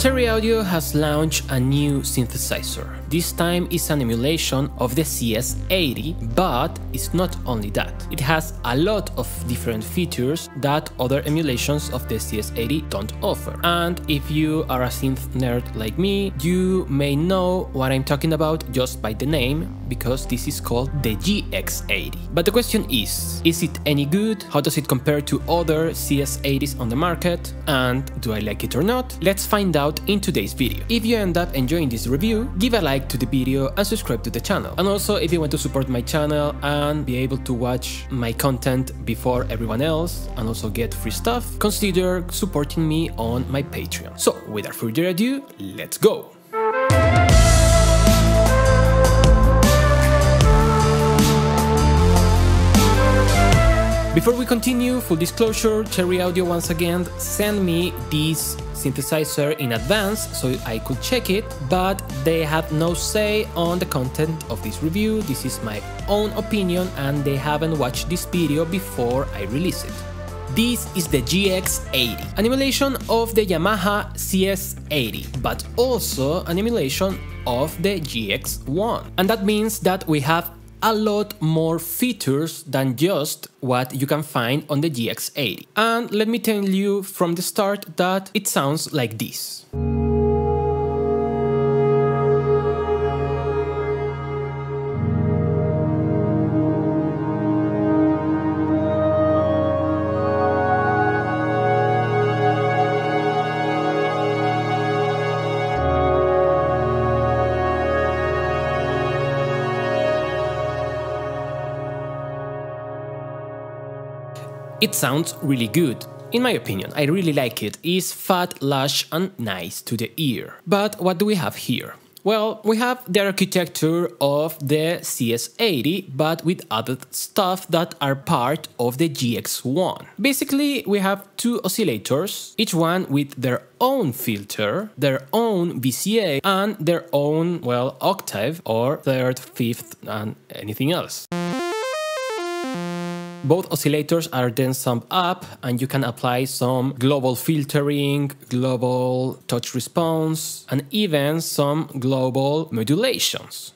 Terry Audio has launched a new synthesizer. This time it's an emulation of the CS-80, but it's not only that. It has a lot of different features that other emulations of the CS-80 don't offer. And if you are a synth nerd like me, you may know what I'm talking about just by the name, because this is called the GX-80. But the question is it any good? How does it compare to other CS-80s on the market? And do I like it or not? Let's find out in today's video. If you end up enjoying this review, give a like to the video and subscribe to the channel. And also, if you want to support my channel and be able to watch my content before everyone else and also get free stuff, consider supporting me on my Patreon. So without further ado, let's go! Before we continue, full disclosure, Terry Audio once again sent me this synthesizer in advance so I could check it, but they had no say on the content of this review. This is my own opinion and they haven't watched this video before I release it. This is the GX-80, an emulation of the Yamaha CS-80, but also an emulation of the GX-1. And that means that we have a lot more features than just what you can find on the GX-80. And let me tell you from the start that it sounds like this. It sounds really good. In my opinion, I really like it. It's fat, lush and nice to the ear. But what do we have here? Well, we have the architecture of the CS-80, but with other stuff that are part of the GX-1. Basically, we have two oscillators, each one with their own filter, their own VCA, and their own, well, octave or third, fifth, and anything else. Both oscillators are then summed up and you can apply some global filtering, global touch response, and even some global modulations.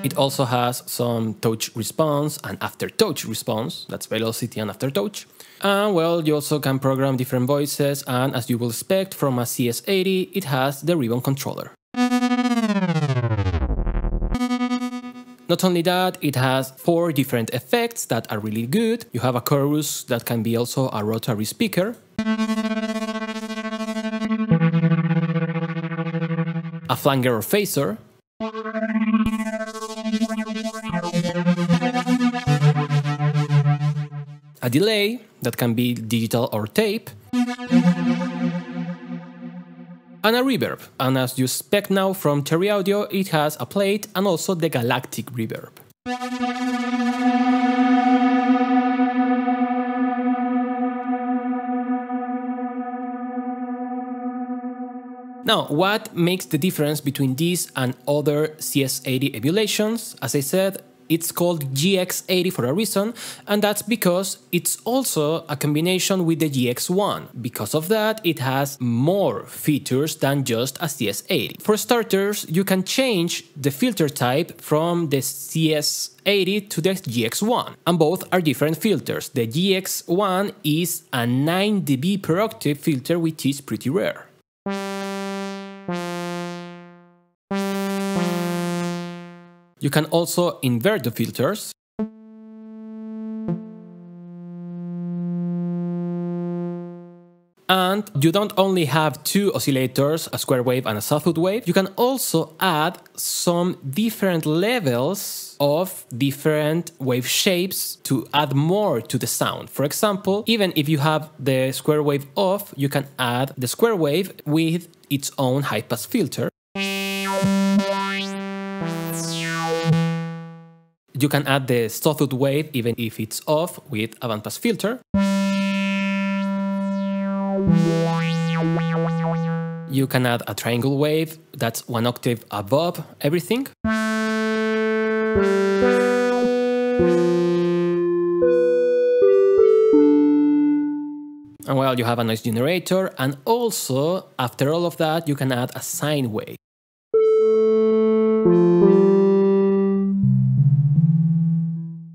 It also has some touch response and after touch response, that's velocity and after touch. And well, you also can program different voices, and as you will expect from a CS-80, it has the ribbon controller. Not only that, it has 4 different effects that are really good. You have a chorus that can be also a rotary speaker, a flanger or phaser, a delay that can be digital or tape, and a reverb. And as you expect now from Terry Audio, it has a plate and also the galactic reverb. Now, what makes the difference between this and other CS-80 emulations? As I said, it's called GX-80 for a reason, and that's because it's also a combination with the GX-1. Because of that, it has more features than just a CS-80. For starters, you can change the filter type from the CS-80 to the GX-1, and both are different filters. The GX-1 is a 9 dB per octave filter, which is pretty rare. You can also invert the filters. And you don't only have 2 oscillators, a square wave and a sawtooth wave, you can also add some different levels of different wave shapes to add more to the sound. For example, even if you have the square wave off, you can add the square wave with its own high-pass filter. You can add the sawtooth wave even if it's off with a bandpass filter. You can add a triangle wave that's 1 octave above everything. And well, you have a noise generator, and also, after all of that, you can add a sine wave.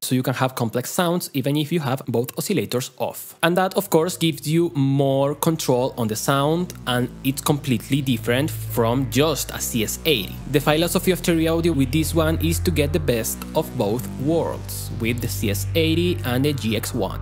So you can have complex sounds even if you have both oscillators off. And that of course gives you more control on the sound, and it's completely different from just a CS-80. The philosophy of Cherry Audio with this one is to get the best of both worlds with the CS-80 and the GX-1.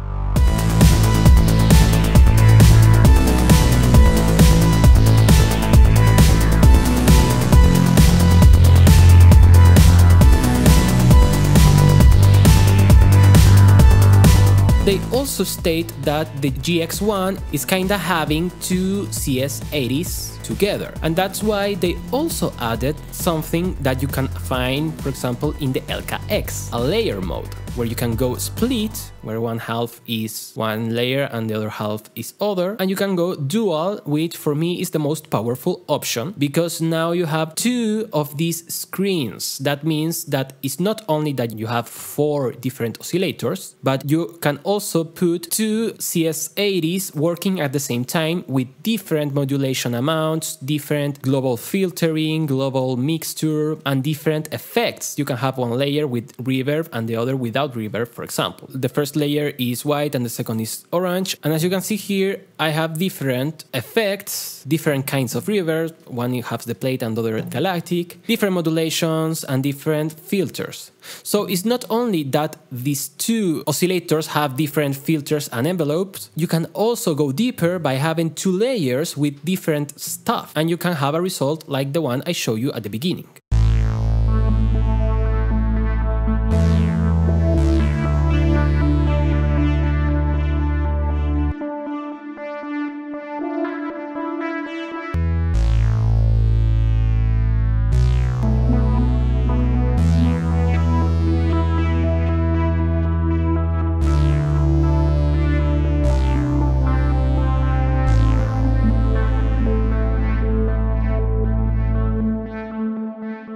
They also state that the GX-1 is kinda having two CS-80s together, and that's why they also added something that you can find, for example, in the LKX, a layer mode, where you can go split, where one half is one layer and the other half is other, and you can go dual, which for me is the most powerful option, because now you have two of these screens. That means that it's not only that you have 4 different oscillators, but you can also put 2 CS-80s working at the same time with different modulation amounts, different global filtering, global mixture, and different effects. You can have one layer with reverb and the other without reverb, for example. The first layer is white and the second is orange, and as you can see here, I have different effects, different kinds of reverb. One has the plate and the other galactic, different modulations and different filters. So it's not only that these 2 oscillators have different filters and envelopes, you can also go deeper by having 2 layers with different stuff, and you can have a result like the one I showed you at the beginning.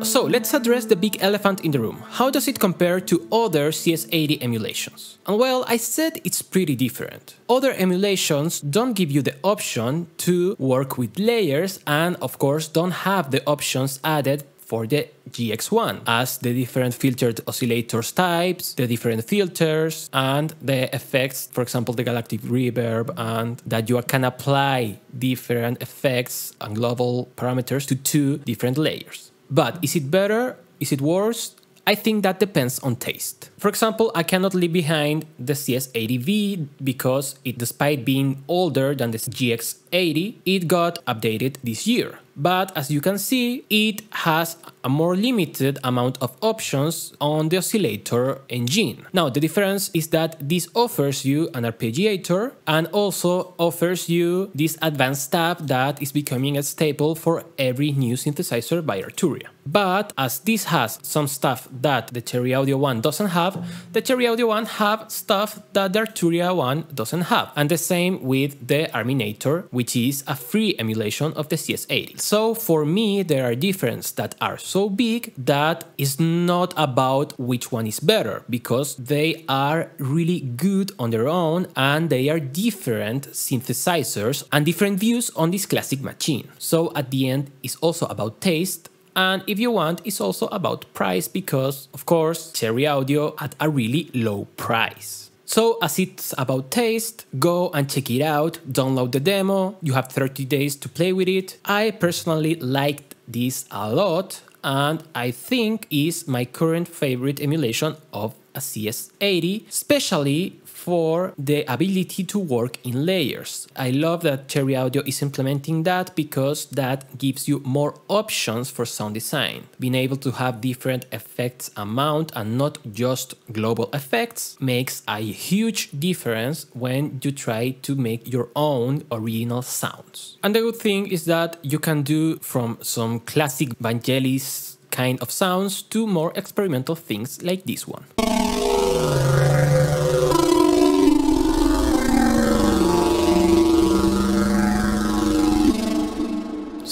So let's address the big elephant in the room. How does it compare to other CS-80 emulations? And well, I said it's pretty different. Other emulations don't give you the option to work with layers, and of course don't have the options added for the GX-1, as the different filtered oscillators types, the different filters, and the effects, for example, the galactic reverb, and that you can apply different effects and global parameters to 2 different layers. But is it better? Is it worse? I think that depends on taste. For example, I cannot leave behind the CS-80V because despite being older than the GX-80, it got updated this year. But as you can see, it has a more limited amount of options on the oscillator engine. Now, the difference is that this offers you an arpeggiator and also offers you this advanced tab that is becoming a staple for every new synthesizer by Arturia. But as this has some stuff that the Cherry Audio one doesn't have, the Cherry Audio one have stuff that the Arturia one doesn't have. And the same with the Arminator, which is a free emulation of the CS-80. So for me, there are differences that are so big that it's not about which one is better, because they are really good on their own and they are different synthesizers and different views on this classic machine. So at the end, it's also about taste. And if you want, it's also about price, because, of course, Cherry Audio at a really low price. So, as it's about taste, go and check it out, download the demo, you have 30 days to play with it. I personally liked this a lot, and I think is my current favorite emulation of a CS-80, especially for the ability to work in layers. I love that Cherry Audio is implementing that, because that gives you more options for sound design. Being able to have different effects amount and not just global effects makes a huge difference when you try to make your own original sounds. And the good thing is that you can do from some classic Vangelis kind of sounds to more experimental things like this one.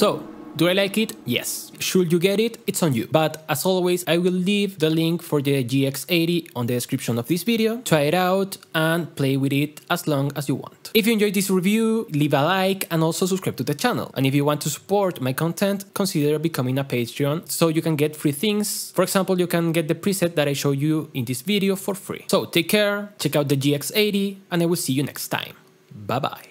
So, do I like it? Yes. Should you get it? It's on you. But as always, I will leave the link for the GX-80 on the description of this video. Try it out and play with it as long as you want. If you enjoyed this review, leave a like and also subscribe to the channel. And if you want to support my content, consider becoming a Patreon so you can get free things. For example, you can get the preset that I show you in this video for free. So take care, check out the GX-80, and I will see you next time. Bye bye.